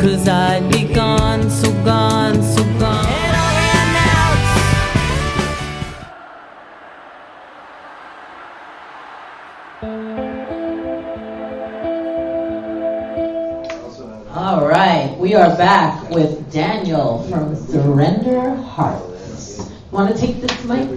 'cause I'd be gone, so gone, so gone. And I ran out. All right, we are back with Daniel from Surrender Hearts. Want to take this mic?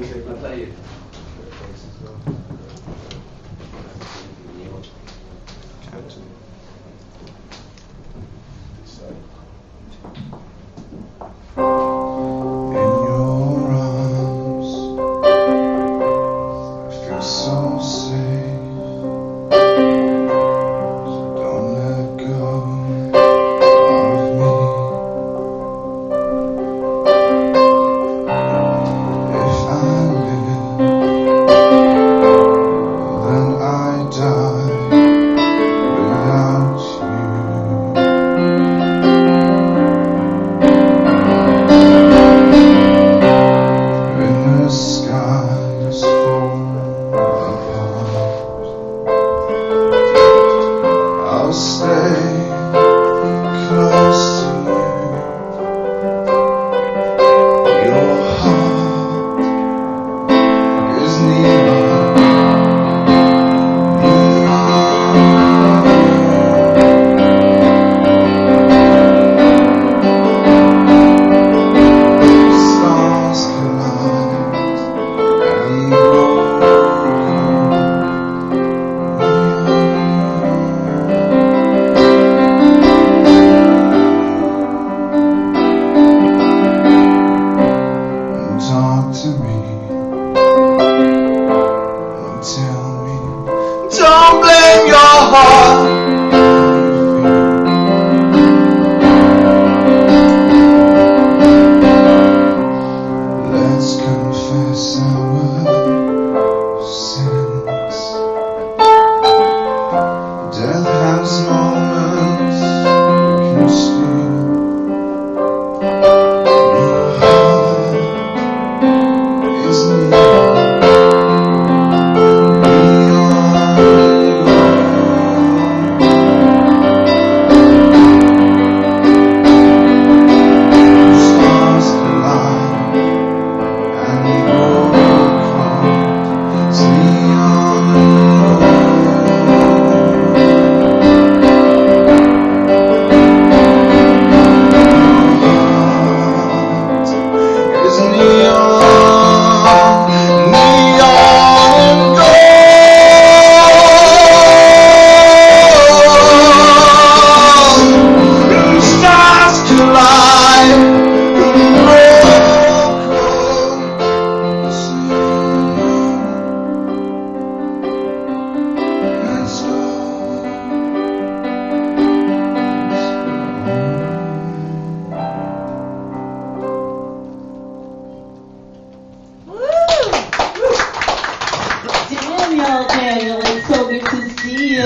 Daniel, it's so good to see you.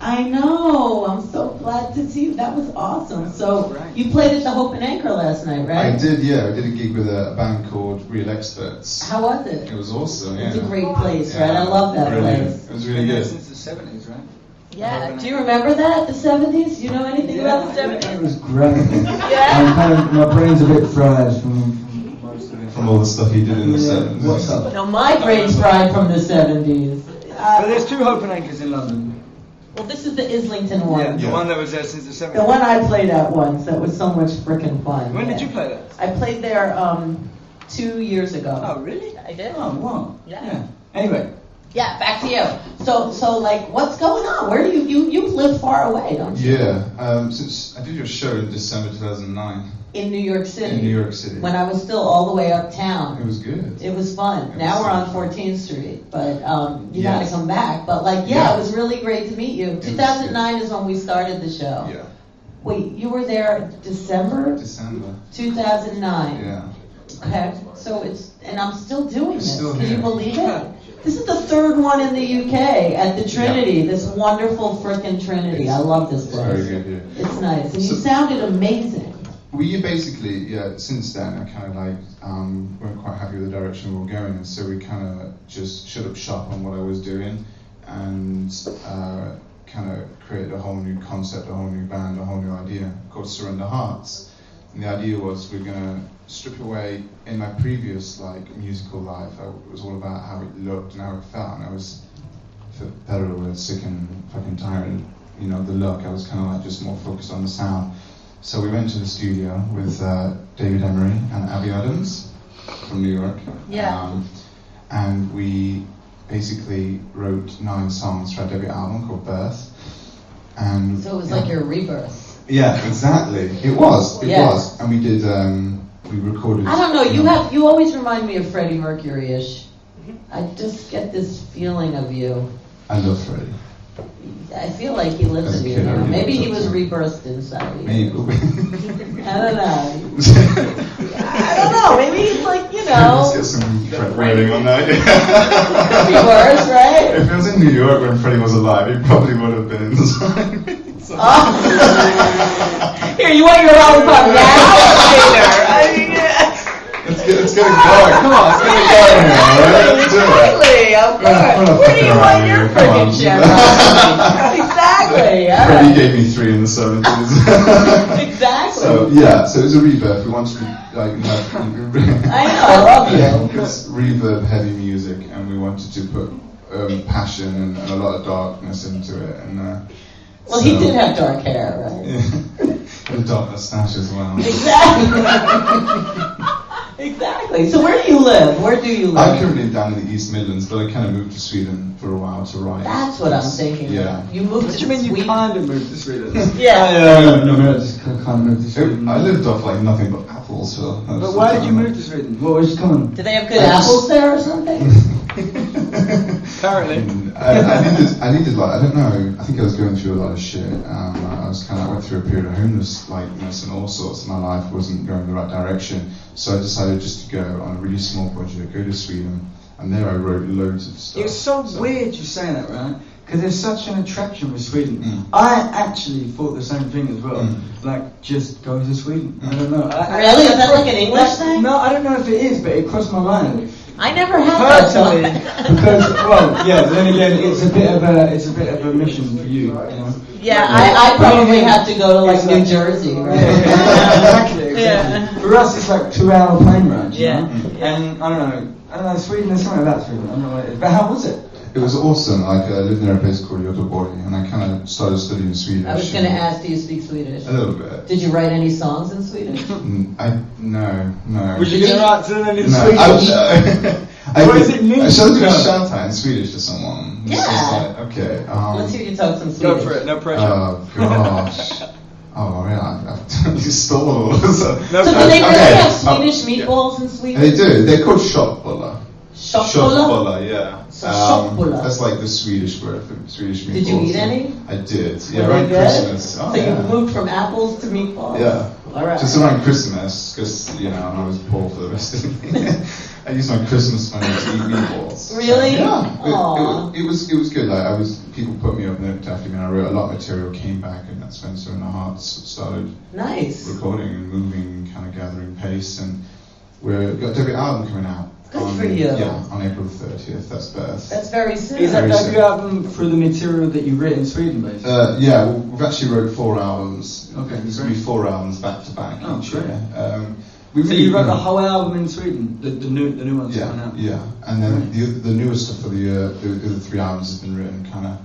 I know. I'm so glad to see you. That was awesome. So you played at the Hope and Anchor last night, right? I did, yeah. I did a gig with a band called ReW Experts. How was it? It was awesome, yeah. It's a great place, right? I love that place. It was really good. Since the 70s, right? Yeah. Do you remember that, the 70s? Do you know anything about the 70s? It was great. Yeah? My brain's a bit fried From all the stuff he did in the 70s. What's up? No, my brain's fried from the 70s. But there's two Hope and Anchors in London. Well, this is the Islington one. Yeah, the one that was there since the 70s. The one I played at once. That was so much freaking fun. When did you play that? I played there 2 years ago. Oh, really? I did. Oh, wow. Yeah. Anyway. Yeah, back to you. So like, what's going on? Where do you live far away, don't you? Yeah, since I did your show in December 2009. In New York City. In New York City. When I was still all the way uptown. It was good. It was fun. Now we're on 14th Street, but you Yes. gotta come back. But like, yeah, it was really great to meet you. 2009 is when we started the show. Yeah. Wait, you were there December? December. 2009. Yeah. Okay, so and I'm still doing It's this. still Can you here. believe it? This is the third one in the UK at the Trinity, this wonderful frickin' Trinity. I love this It's place. very good, yeah. It's nice. And you So- sounded amazing. We basically, since then, I kind of like, weren't quite happy with the direction we were going, and so we kind of just shut up shop on what I was doing, and kind of created a whole new concept, a whole new band, a whole new idea called Surrender Hearts. And the idea was we're gonna strip away. In my previous like musical life, it was all about how it looked and how it felt, and I was, for better or worse, sick and fucking tired. You know, the look. I was kind of like just more focused on the sound. So we went to the studio with David Emery and Abby Adams from New York. Yeah. And we basically wrote 9 songs for our debut album called Birth. And So it was like your rebirth. yeah, exactly. It was. It Yeah. was. And we did. We recorded. I don't know. You always remind me of Freddie Mercury-ish. I just get this feeling of you. I love Freddie. I feel like he lives As a in you kid, I now. really Maybe he loved was him. rebirthed inside you. Maybe. I don't know. I don't know. Maybe he's like, you know. Let's get some Fred waiting on that. Could be worse, right? If it was in New York when Freddie was alive, he probably would have been inside. Oh. Here, you want your lollipop now or later? I mean, Let's get it going. Come on, let's get it going here, alright? Let's do it. exactly, of We're not course. Where do you fucking want around your here, come on. friggin' champagne? Exactly, all Freddie right. gave me 3 in the 70s. Exactly. So, yeah, so it was a rebirth. We wanted to, like, I know, I love you. It's reverb heavy music, and we wanted to put passion and a lot of darkness into it. And Well, he did have dark hair, right? Yeah, and a dark mustache as well. Exactly. Exactly. So where do you live? Where do you live? I currently live down in the East Midlands, but I kind of moved to Sweden for a while to write. That's what I'm thinking. Yeah. You moved What to do you mean you Sweden? kind of moved to Sweden? Yeah. No, I just kind of moved to Sweden. I lived off like nothing but apples for. But why did you move to Sweden? What was coming? Do they have good apples there or something? Apparently. I needed like, I don't know, I think I was going through a lot of shit. I went through a period of homelessness and all sorts. My life wasn't going the right direction. So I decided just to go on a really small budget, go to Sweden, and there I wrote loads of stuff. It's so weird you saying that, right? Because there's such an attraction with Sweden. Mm. I actually thought the same thing as well. Mm. Like, just go to Sweden. I don't know. Really? Is that like an English thing? No, I don't know if it is, but it crossed my mind. I never had that Personally, thought. because yeah. But then again, it's a bit of a mission for you. You know? Yeah, I probably have to go to like New Jersey, right? Exactly. Yeah. For us, it's like 2-hour plane ride. You Yeah. know? And I don't know. Sweden. There's something about Sweden. I don't know what it is. But how was it? It was awesome. Like I lived near a place called Göteborg, and I kind of started studying Swedish. I was going to ask, do you speak Swedish? A little bit. Did you write any songs in Swedish? No. Was you gonna write something in No, Swedish? What does it mean? Shall I do a No. shout out in Swedish to someone? It's Yeah. just like, okay. Let's hear you talk some Swedish. Go for it. No pressure. Oh gosh. Oh yeah, I've totally stole. So So do they really have Swedish meatballs in Sweden? They do. They're called köttbullar. Köttbullar? Köttbullar, yeah. So köttbullar. That's like the Swedish word for Swedish meatballs. Did you eat any? I did. Were Yeah, they around good? Christmas. Oh, So yeah. you moved from apples to meatballs? Yeah. All right. Just around Christmas, because I was poor for the rest of the I used my Christmas money to eat meatballs. Really? Yeah. Aw. It was good. Like people put me up and looked after me, and I wrote a lot of material. Came back, and that's when Surrender Hearts started Nice. recording and moving, kind of gathering pace, and we've got a debut album coming out. Good for you. Yeah, on April 30th. That's Birth. That's very soon. Is that Very debut soon. album through the material that you wrote in Sweden, basically? Yeah, we've actually wrote 4 albums. Okay, There's going to be 4 albums back to back Oh, each great. year. So you wrote the whole album in Sweden, the new ones coming out. Yeah, and then the newest stuff for the other 3 albums has been written kind of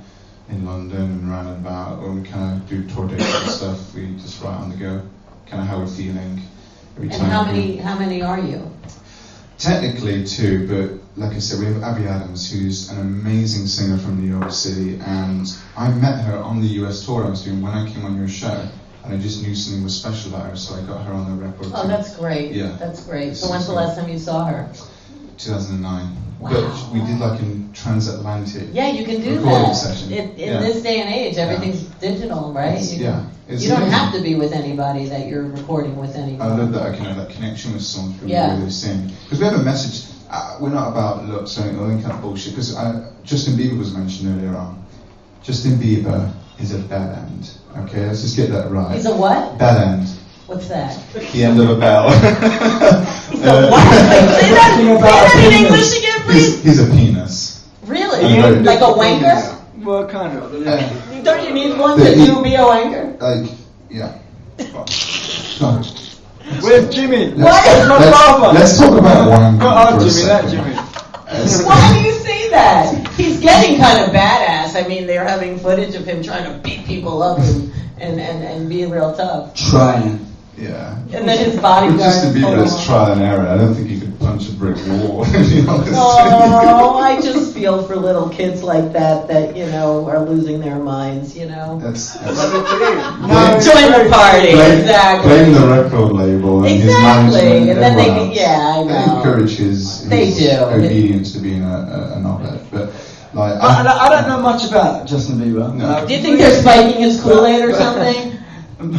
in London and round and about. When we kind of do tour dates and stuff, we just write on the go, kind of how we're feeling every And time. how many are you? Technically 2, but like I said, we have Abby Adams, who's an amazing singer from New York City, and I met her on the US tour I was doing when I came on your show, and I just knew something was special about her, so I got her on the record. Oh, too. that's great. Yeah. That's great. This So when's is the last time you saw her? 2009. Wow. But we did like a transatlantic. Yeah, you can do recording that. session. In Yeah. this day and age, everything's digital, right? It's You don't amazing. have to be with anybody that you're recording with anymore. I love that I can have that connection with someone through Yeah. the way they sing. Because we have a message. We're not about looks or any kind of bullshit. Because Justin Bieber was mentioned earlier on. Justin Bieber is a bad end. Okay, let's just get that right. He's a what? Bad end. What's that? The end of a bell. He's a what? Say that in English again, please. He's a penis. Really? I'm very- Like a wanker? Well, kind of. Yeah. Don't you need one to do WhO anchor? Like, yeah. Come on. Where's Jimmy? What? My father. Let's talk about wine Go on, for a Jimmy. That second. Jimmy. Why do you say that? He's getting kind of badass. I mean, they're having footage of him trying to beat people up and be real tough. Trying. Yeah. And then his bodyguard. Justin Bieber Oh. is trial and error. I don't think he could punch a brick wall, to be honest. Oh, I just feel for little kids like that, you know, are losing their minds, you know. That's Join the party, exactly. Blame the record label and his Exactly, management and then everyone else. yeah, I They know. encourage his They do. obedience to being a knobhead. But, like, I don't know much about Justin Bieber. No. Do you think they're spiking his Kool-Aid or something?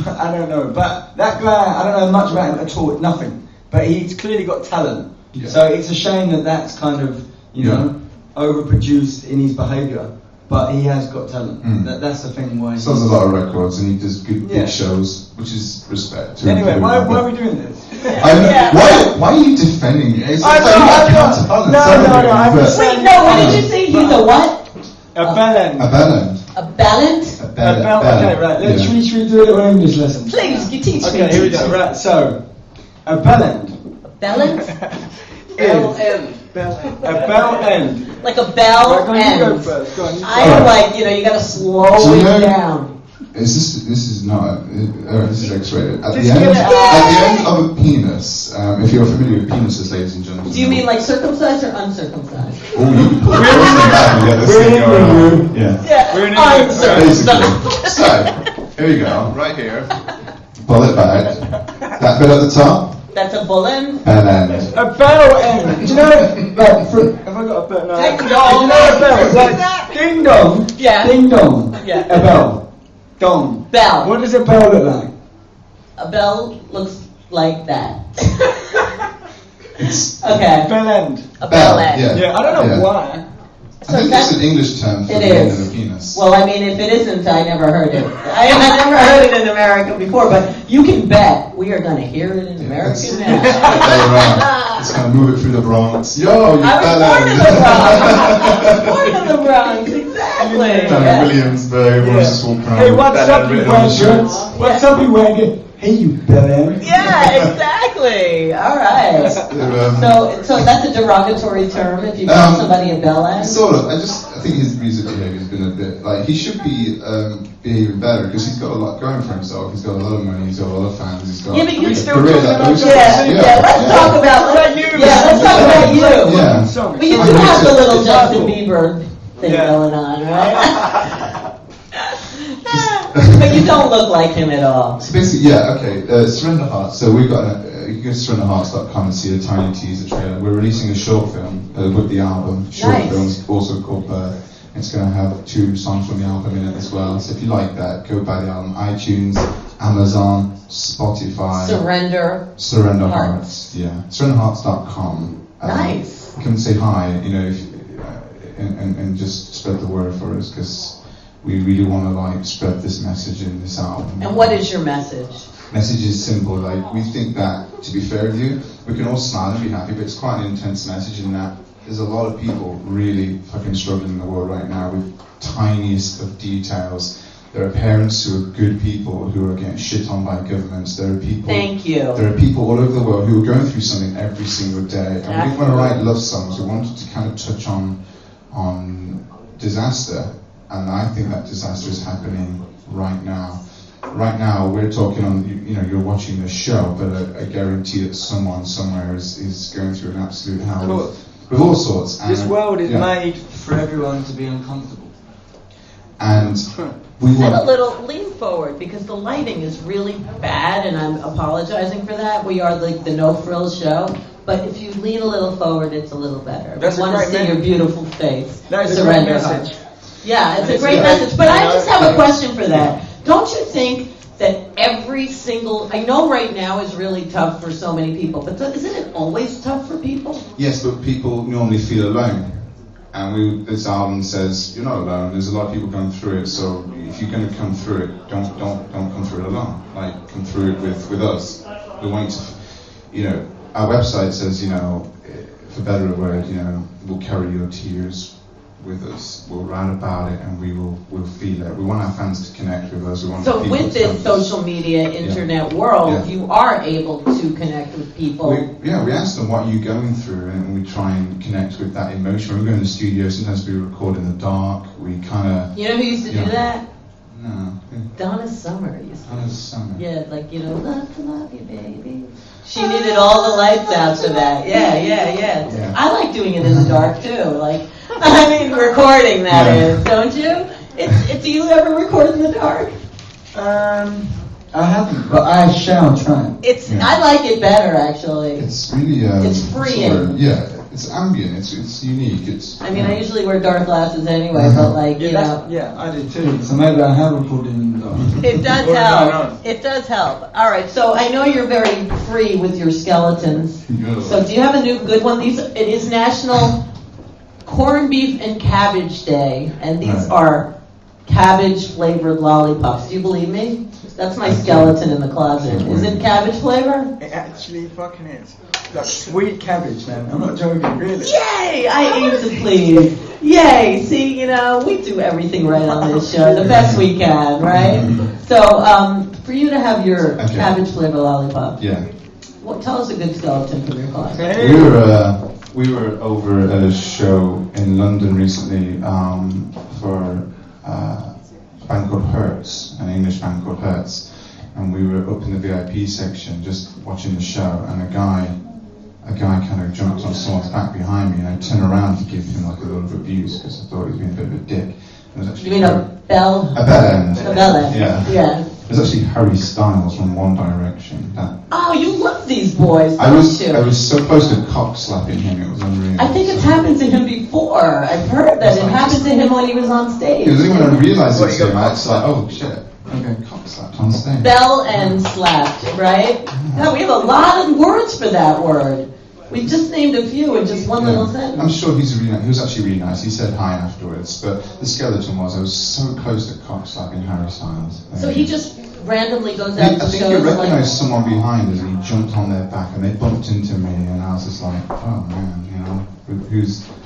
I don't know, but that guy, I don't know much about him at all, nothing. But he's clearly got talent. Yeah. So it's a shame that that's kind of, you know, overproduced in his behaviour. But he has got talent. That's the thing why. he sells a lot of records and he does good Yeah. big shows, which is respect to him. Anyway, why are we doing this? Why are you defending me? It's I like know, you I can't know. tell No, us no, everything, I'm but- just Wait, no, what did you say? He's a what? A bellend. A bellend. A ballant? A bellend. Okay, right. Let's Yeah. should we do a little English lesson? Please, you teach me. Okay, here we go. Right, so a bellend. Ballant? Is a bell end. Like a bell Right, go on, you go end. first. Go on, you I go. don't like, you know, you gotta slow Do you it know- down. This is not. This is X-rated. At Just the get end, it at the end of a penis, if you're familiar with penises, ladies and gentlemen. Do you mean like circumcised or uncircumcised? Oh, you can put yours in that and get this We're thing in going on. England. Yeah. Yeah, We're in England. Basically. So, here we go. Right here. Pull it back. That bit at the top. That's a bullet. And then. A bell end. Do you know, like, have I got a bell? No. Ding Do dong. you know a bell? It's Like like that? ding dong. Yeah. Ding dong. Yeah. A bell. Dong. Bell. What does a bell look like? A bell looks like that. It's Okay. Bell end. A bell end. Yeah. Yeah, I don't know Yeah. why. I think that's- it's an English term for It the end is. of a penis. Well, I mean, if it isn't, I never heard it. I never heard it in America before, but you can bet we are going to hear it in America It's now. It's going to move it through the Bronx. Yo, you I was fella. born in the Bronx. Born in the Bronx, exactly. Down Yeah. in Williamsburg, everyone's just walking around. Hey, with what's bell up, end you written on the wagon? shirts. What's up, you wagon? Hey, you bell end. Yeah, exactly. All right. So that's a derogatory term if you call somebody a bell end. Sort of. I think his music behavior has been a bit like he should be behaving better because he's got a lot going for himself. He's got a lot of money. He's got a lot of fans. He's got Yeah, but you a still career talking that about looks- Yeah, let's talk about you. let's talk about you. Yeah. Song. But you My do have the music little is Justin awful. Bieber thing Yeah. going on, right? But you don't look like him at all. So basically, yeah, okay. Surrender Hearts. So we've got you can go to surrenderhearts.com and see a tiny teaser trailer. We're releasing a short film with the album. Short Nice. film's also called Birth. It's going to have 2 songs from the album in it as well. So if you like that, go buy the album. iTunes, Amazon, Spotify. Surrender Hearts. Yeah. Surrenderhearts.com. Nice. Come and say hi. You know, and just spread the word for us because we really want to spread this message in this album. And what is your message? Message is simple. We think that, to be fair with you, we can all smile and be happy, but it's quite an intense message in that there's a lot of people really fucking struggling in the world right now with tiniest of details. There are parents who are good people who are getting shit on by governments. There are people. Thank you. There are people all over the world who are going through something every single day, and we didn't want to write love songs. We wanted to kind of touch on disaster, and I think that disaster is happening right now. Right now, we're talking on, you're watching the show, but I guarantee that someone somewhere is going through an absolute hell with all sorts. This And, world is yeah. made for everyone to be uncomfortable. And we Have a want. little lean forward because the lighting is really bad, and I'm apologizing for that. We are like the no frills show, but if you lean a little forward, it's a little better. That's we a want to great see message. your beautiful face. That is a Surrender great heart. message. Yeah, it's a It's great a- message. But I just have a question for that. Don't you think that every single, I know right now is really tough for so many people, but isn't it always tough for people? Yes, but people normally feel alone. And this album says you're not alone. There's a lot of people going through it. So if you're going to come through it, don't come through it alone. Come through it with us. We want to, our website says, for better or worse, we'll carry your tears with us will write about it, and we'll feel it. We want our fans to connect with us. We want So people with to this social media, internet world, you are able to connect with people. We ask them, what are you going through, and we try and connect with that emotion. When we go in the studio, sometimes we record in the dark. We kind of... You know who used to do that? No. Donna Summer used to. Donna Summer. Yeah, like, love to love you, baby. She needed all the lights out for that. Yeah. I like doing it in the dark too. Like, I mean, recording that is, don't you? Do you ever record in the dark? I haven't, but I shall try. I like it better actually. It's really it's freeing. It's ambient. It's unique. I usually wear dark glasses anyway, but like you know. Yeah, I do too. So maybe I have recorded in the dark. It does help. It does help. All right. So I know you're very free with your skeletons. Yeah. So do you have a new good one? It is National Corned Beef and Cabbage Day, and these are cabbage flavored lollipops. Do you believe me? That's my skeleton in the closet. Is it cabbage flavor? It actually fucking is. Like sweet cabbage, man. I'm not joking, really. Yay! I aim to please. Yay! See, we do everything right on this show, the best we can, right? So, for you to have your cabbage flavor lollipop, tell us a good skeleton from your closet. We were over at a show in London recently for a band called Hertz, an English band called Hertz, and we were up in the VIP section just watching the show, and a guy kind of jumped on someone's back behind me, and I turned around to give him like a little abuse because I thought he was being a bit of a dick. It was actually you mean a bell? A bell end. A bell end. Yeah. It was actually Harry Styles from One Direction. Oh, you love these boys, I don't you? was so close to cock slapping him, it was unreal. I think it's happened to him before. I've heard that it happened to him when he was on stage. It was only when I realised it was him, I was like, oh shit, okay, cock slapped on stage. Bell and slapped, right? No, we have a lot of words for that word. We just named a few in just one little sentence. I'm sure he was actually really nice. He said hi afterwards, but the skeleton I was so close to cock slapping Harry Styles. So he just randomly goes out to shows. I think he recognised someone behind us, and he jumped on their back, and they bumped into me, and I was just like, oh man,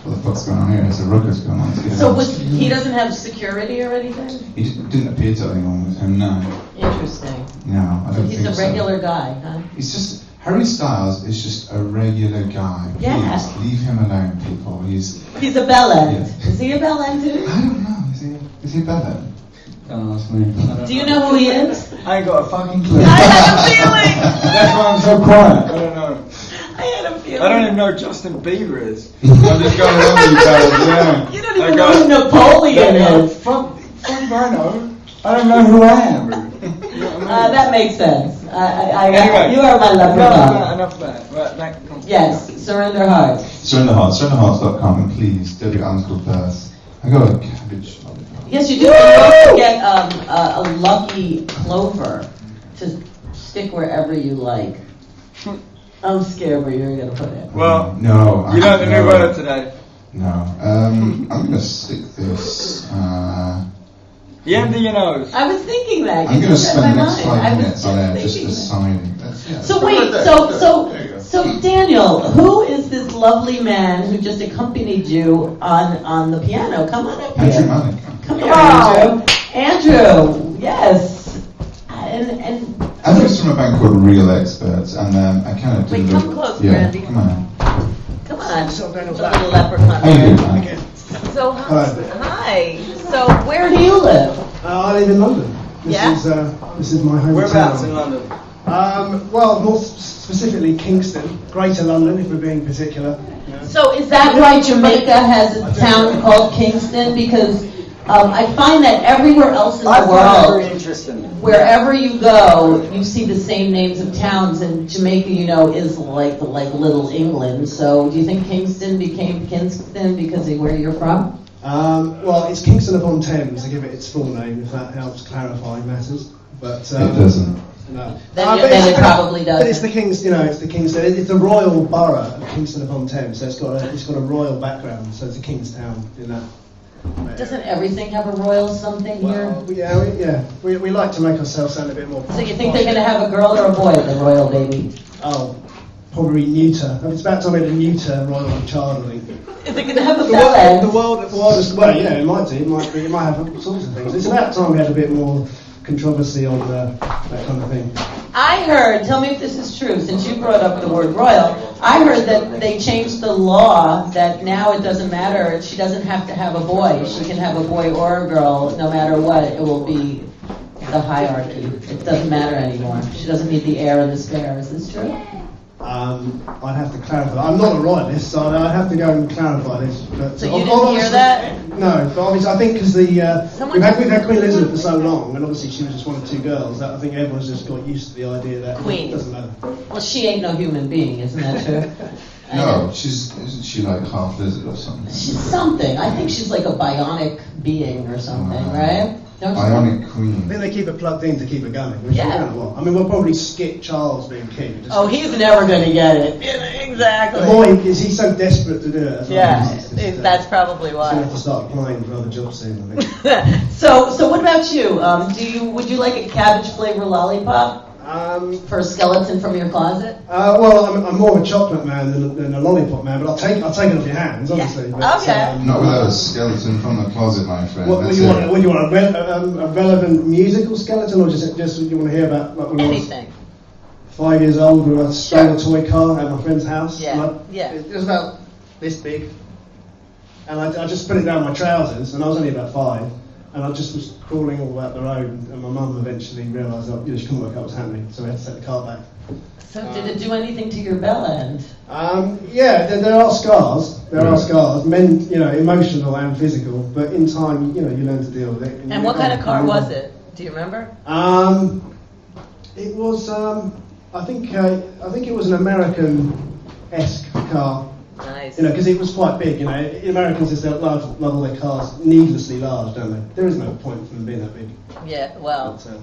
what the fuck's going on here? There's a ruckus going on. So he doesn't have security or anything? He didn't appear to anyone with him, no. Interesting. No, I don't think so. He's a regular guy, huh? He's just... Harry Styles is just a regular guy. Please leave him alone, people. He's a bell end. Yeah. Is he a bell end too? I don't know. Is he a bell end? Don't ask me. Do you know who he is? I ain't got a fucking clue. I had a feeling. That's why I'm so quiet. I don't know. I had a feeling. I don't even know who Justin Bieber is. I'm just going along with you guys. You don't even know who Napoleon is. Fuck I know. I don't know who I am. That makes sense. Anyway, you are my leprechaun. Enough of that. Right, yes, Surrender Heart. Surrender Heart. SurrenderHearts.com, and please, W. aNGeLuS. I got a cabbage. Yes, you do. You also get a lucky clover to stick wherever you like. I'm scared where you're going to put it. Well, no. You learned a new word today. No. I'm going to stick this. The end of your nose. I was thinking that. I'm going to spend the next 5 minutes on there just deciding. So wait, so Daniel, who is this lovely man who just accompanied you on the piano? Come on up here. Andrew Malik. Come here, Andrew, yes. And Andrew's from a band called ReW Experts, and I kind of do. Wait, come close, Randy. Come on. Come on. So the little leprechaun. How you doing, man? So hi. So where do you live? I live in London. This is my hometown. Whereabouts in London? Well, more specifically Kingston, Greater London, if we're being particular. Yeah. So is that why Jamaica has a town called Kingston? Because I find that everywhere else in the world, very interesting. Wherever you go, you see the same names of towns, and Jamaica, is like Little England. So do you think Kingston became Kingston because of where you're from? Well, it's Kingston upon Thames, to give it its full name, if that helps clarify matters. But it doesn't. No. Then it probably does. But it's the Kingston. It's the royal borough of Kingston upon Thames. So it's got a royal background. So it's a Kingstown in that. Doesn't everything have a royal something here? We like to make ourselves sound a bit more. So you think they're going to have a girl or a boy at the royal baby? Oh, probably neuter. It's about time we had a neuter royal child, I think. Is it going to have a The bell end? world is, well, yeah, it might do. It might have all sorts of things. It's about time we had a bit more controversy on that kind of thing. I heard, tell me if this is true, since you brought up the word royal, I heard that they changed the law that now it doesn't matter, she doesn't have to have a boy. She can have a boy or a girl, no matter what, it will be the hierarchy. It doesn't matter anymore. She doesn't need the heir and the spare. Is this true? I'd have to clarify. I'm not a royalist, so I'd have to go and clarify this. But So you didn't hear that? No, but obviously I think because Someone we've had Queen Elizabeth for so long, and obviously she was just one of two girls, that I think everyone's just got used to the idea that Queen. it doesn't matter. Well, she ain't no human being, isn't that true? No, isn't she like half lizard or something? She's something. I think she's like a bionic being or something, right? Don't you Bionic I queen. think they keep it plugged in to keep it going. Which Yeah. I don't know what. I mean, we'll probably skip Charles being king. Oh, he's never going to get it. The Exactly. more he's so desperate to do it. As well. Yeah, It's just, that's probably He's going to why. have to start applying for other jobs soon, I think. So what about you? Would you like a cabbage flavor lollipop for a skeleton from your closet? Well, I'm more of a chocolate man than a lollipop man, but I'll take it off your hands, obviously. Yeah. But, Okay. Not without a skeleton from the closet, my friend. What do That's you want? it. What do you want? A relevant musical skeleton, or just you want to hear about like when Anything. I was 5 years old, when I stole a toy car at my friend's house? Yeah, And yeah. It was about this big, and I just put it down my trousers, and I was only about 5. And I just was crawling all about the road, and my mum eventually realised that she couldn't work out what was happening, so we had to take the car back. So did it do anything to your bell end? Yeah, there are scars. There are scars, emotional and physical. But in time, you learn to deal with it. And what kind of car was it? Do you remember? It was. I think it was an American-esque car. Nice. Because it was quite big. Americans just love all their cars needlessly large, don't they? There is no point for them being that big. Yeah. Well, But,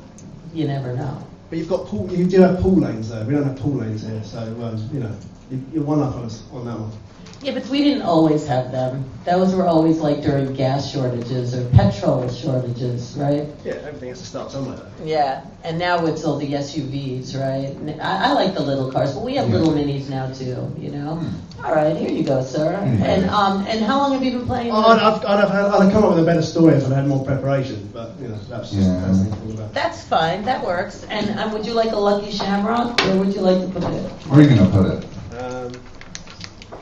you never know. but you've got pool. You do have pool lanes though. We don't have pool lanes here, so you're one up on us on that one. Yeah, but we didn't always have them. Those were always like during gas shortages or petrol shortages, right? Yeah, everything has to start somewhere. Though. Yeah, and now it's all the SUVs, right? And I like the little cars, but we have little minis now too, All right, here you go, sir. And how long have you been playing? I'd have come up with a better story if I'd had more preparation, but that's just the best thing to do about. That's fine, that works. And would you like a Lucky Shamrock, or would you like to put it? Where are you going to put it?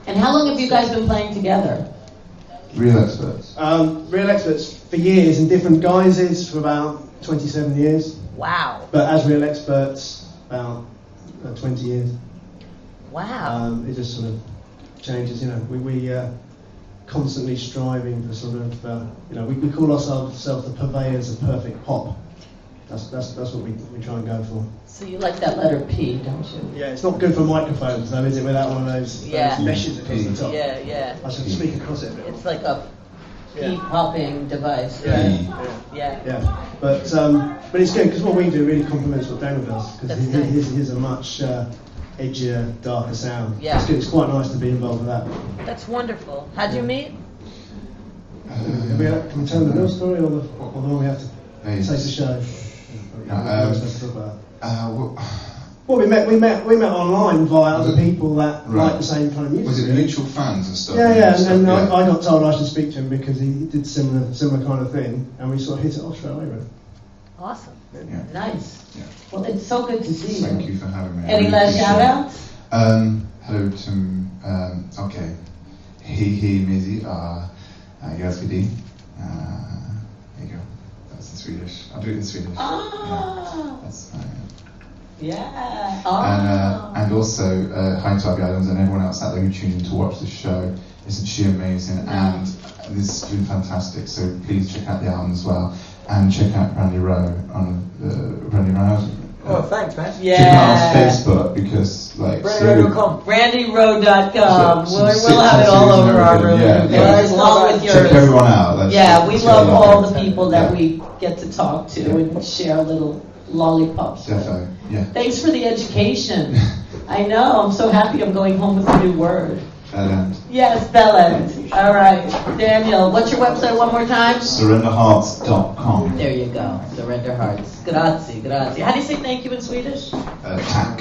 And how long have you guys been playing together? Real experts. Real experts for years in different guises for about 27 years, Wow. but as real experts about 20 years. Wow. It just sort of changes, we constantly striving for sort of, we call ourselves the purveyors of perfect pop. That's what we try and go for. So you like that letter P, don't you? Yeah, it's not good for microphones though, is it, without one of those meshes across the top. Yeah, yeah. I should speak across it a bit. It's like a Yeah. P-popping device, Yeah. right? Yeah. Yeah. But it's good because what we do really complements what Daniel does because That's nice. his a much edgier, darker sound. Yeah. It's good. It's quite nice to be involved with that. That's wonderful. How'd you meet? Can we tell the real story or the one we have to take the show? Let's talk about that. Well, we met online via other people that like the same kind of music. Was it really. mutual fans and stuff? Yeah, stuff, and I got told I should speak to him because he did similar kind of thing, and we sort of hit it off straight away. Really. Awesome. Yeah. Nice. Yeah. Well, it's so good to see you. Thank you for having me. I Any really last appreciate shout it. outs? Hello to, okay. Hej Mizzy, Yazgidi. There you go. That's in Swedish. I'll do it in Swedish. Ah. Yeah, that's fine. Yeah. Oh. And also, hi to Abby Adams and everyone else out there who tuned in to watch the show. Isn't she amazing? And this has been fantastic. So please check out the album as well. And check out ReW on Randy Rowe. Oh, thanks, man. Yeah. Check out on Facebook because, ReWhO.com. RandyRowe.com. Some We'll have tattoos it all and over our everything. room. Yeah. Along with yours. check everyone out. We love all the people that we get to talk to and share little lollipops with. Defo, yeah. Thanks for the education. I know, I'm so happy I'm going home with a new word. And Yes, bellend. All right. Daniel, what's your website one more time? surrenderhearts.com. There you go. Surrender Hearts. Grazie, grazie. How do you say thank you in Swedish? Tack.